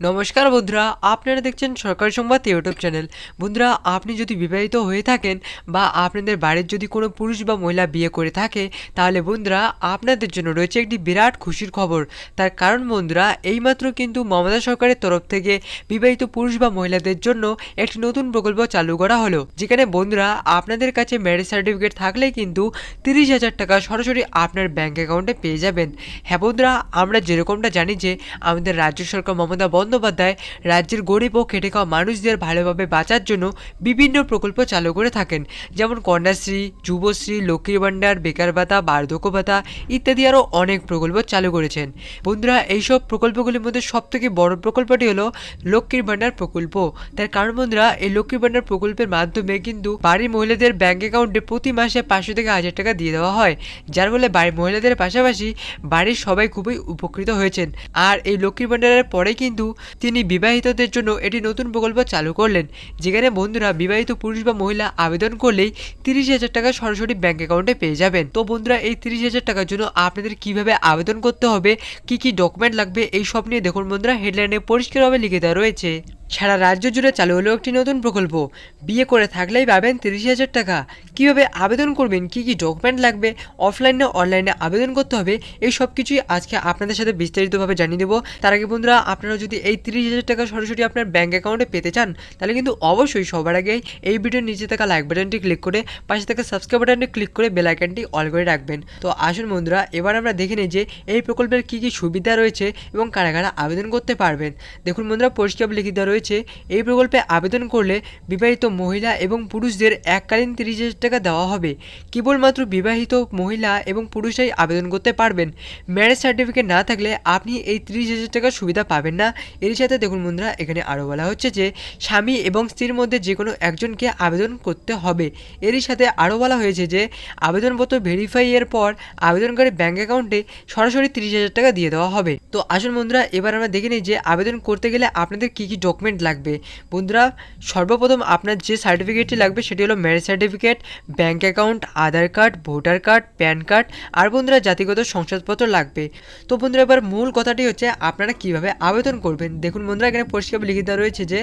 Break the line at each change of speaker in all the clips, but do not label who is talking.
নমস্কার বন্ধুরা, আপনারা দেখছেন সরকারি সংবাদ ইউটিউব চ্যানেল। বন্ধুরা, আপনি যদি বিবাহিত হয়ে থাকেন বা আপনাদের বাড়ির যদি কোনো পুরুষ বা মহিলা বিয়ে করে থাকে, তাহলে বন্ধুরা আপনাদের জন্য রয়েছে একটি বিরাট খুশির খবর। তার কারণ বন্ধুরা, এইমাত্র কিন্তু মমতা সরকারের তরফ থেকে বিবাহিত পুরুষ বা মহিলাদের জন্য একটি নতুন প্রকল্প চালু করা হলো, যেখানে বন্ধুরা আপনাদের কাছে ম্যারেজ সার্টিফিকেট থাকলেই কিন্তু 30,000 টাকা সরাসরি আপনার ব্যাঙ্ক অ্যাকাউন্টে পেয়ে যাবেন। হ্যাঁ বন্ধুরা, আমরা যেরকমটা জানি যে আমাদের রাজ্য সরকার মমতা বন্দ্যোপাধ্যায় রাজ্যের গরিব ও খেটে খাওয়া মানুষদের ভালোভাবে বাঁচার জন্য বিভিন্ন প্রকল্প চালু করে থাকেন, যেমন কন্যাশ্রী, যুবশ্রী, লক্ষ্মীর ভাণ্ডার, বেকার ভাতা, বার্ধক্য ভাতা ইত্যাদি আরও অনেক প্রকল্প চালু করেছেন। বন্ধুরা, এইসব প্রকল্পগুলির মধ্যে সবথেকে বড় প্রকল্পটি হলো লক্ষ্মীর ভাণ্ডার প্রকল্প। তার কারণ বন্ধুরা, এই লক্ষ্মীর ভাণ্ডার প্রকল্পের মাধ্যমে কিন্তু বাড়ির মহিলাদের ব্যাঙ্ক অ্যাকাউন্টে প্রতি মাসে 500 থেকে 1000 টাকা দিয়ে দেওয়া হয়, যার ফলে বাড়ির মহিলাদের পাশাপাশি বাড়ির সবাই খুবই উপকৃত হয়েছেন। আর এই লক্ষ্মীর ভাণ্ডারের পরে কিন্তু তিনি বিবাহিতদের জন্য এটি নতুন প্রকল্প চালু করলেন, যেখানে বন্ধুরা বিবাহিত পুরুষ বা মহিলা আবেদন করলেই 30,000 টাকা সরাসরি ব্যাঙ্ক অ্যাকাউন্টে পেয়ে যাবেন। তো বন্ধুরা, এই 30,000 টাকার জন্য আপনাদের কিভাবে আবেদন করতে হবে, কি কি ডকুমেন্ট লাগবে, এই সব নিয়ে দেখুন বন্ধুরা হেডলাইনে পরিষ্কারভাবে লিখে দেওয়া রয়েছে। সারা রাজ্য জুড়ে চালু হলো একটি নতুন প্রকল্প, বিয়ে করে থাকলেই পাবেন 30,000 টাকা। কীভাবে আবেদন করবেন, কি কি ডকুমেন্ট লাগবে, অফলাইনে অনলাইনে আবেদন করতে হবে, এই সব কিছুই আজকে আপনাদের সাথে বিস্তারিতভাবে জানিয়ে দেবো। তার আগে বন্ধুরা, আপনারা যদি এই 30,000 টাকা সরাসরি আপনার ব্যাঙ্ক অ্যাকাউন্টে পেতে চান, তাহলে কিন্তু অবশ্যই সবার আগে এই ভিডিওর নিচে থাকা লাইক বাটনটি ক্লিক করে পাশে থাকা সাবস্ক্রাইব বাটনটি ক্লিক করে বেল আইকনটি অল করে রাখবেন। তো আসুন বন্ধুরা, এবার আমরা দেখে নিই যে এই প্রকল্পের কী কী সুবিধা রয়েছে এবং কারা কারা আবেদন করতে পারবেন। দেখুন বন্ধুরা, পরিষ্কার লিখিত রয়েছে এই প্রকল্পে আবেদন করলে বিবাহিত মহিলা এবং পুরুষদের এককালীন 30,000 টাকা দেওয়া হবে। কেবলমাত্র বিবাহিত মহিলা এবং পুরুষরাই আবেদন করতে পারবেন। ম্যারেজ সার্টিফিকেট না থাকলে আপনি এই 30,000 টাকার সুবিধা পাবেন না। এর সাথে দেখুন বন্ধুরা, এখানে আরও বলা হচ্ছে যে স্বামী এবং স্ত্রীর মধ্যে যে কোনো একজনকে আবেদন করতে হবে। এরই সাথে আরও বলা হয়েছে যে আবেদনপত্র ভেরিফাই এর পর আবেদনকারী ব্যাঙ্ক অ্যাকাউন্টে সরাসরি 30,000 টাকা দিয়ে দেওয়া হবে। তো আসুন বন্ধুরা, এবার আমরা দেখে নিই যে আবেদন করতে গেলে আপনাদের কী কী ডকুমেন্ট লাগবে। বন্ধুরা, সর্বপ্রথম আপনার যে সার্টিফিকেটটি লাগবে সেটি হলো marriage certificate, bank account, Aadhaar card, voter card, PAN card আর বন্ধুরা জাতিগত শংসাপত্র লাগবে। তো বন্ধুরা, এবার মূল কথাটি হচ্ছে আপনারা কিভাবে আবেদন করবেন। দেখুন বন্ধুরা, এখানে পরিষ্কার লিখিত রয়েছে যে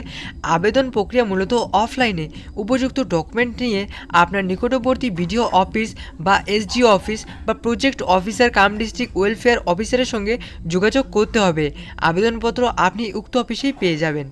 আবেদন প্রক্রিয়া মূলত অফলাইনে। উপযুক্ত ডকুমেন্ট নিয়ে আপনার নিকটবর্তী বিডিও অফিস বা এসডিও অফিস বা প্রজেক্ট অফিসার কাম ডিস্ট্রিক্ট ওয়েলফেয়ার অফিসারের সঙ্গে যোগাযোগ করতে হবে। আবেদনপত্র আপনি উক্ত অফিসেই পেয়ে যাবেন।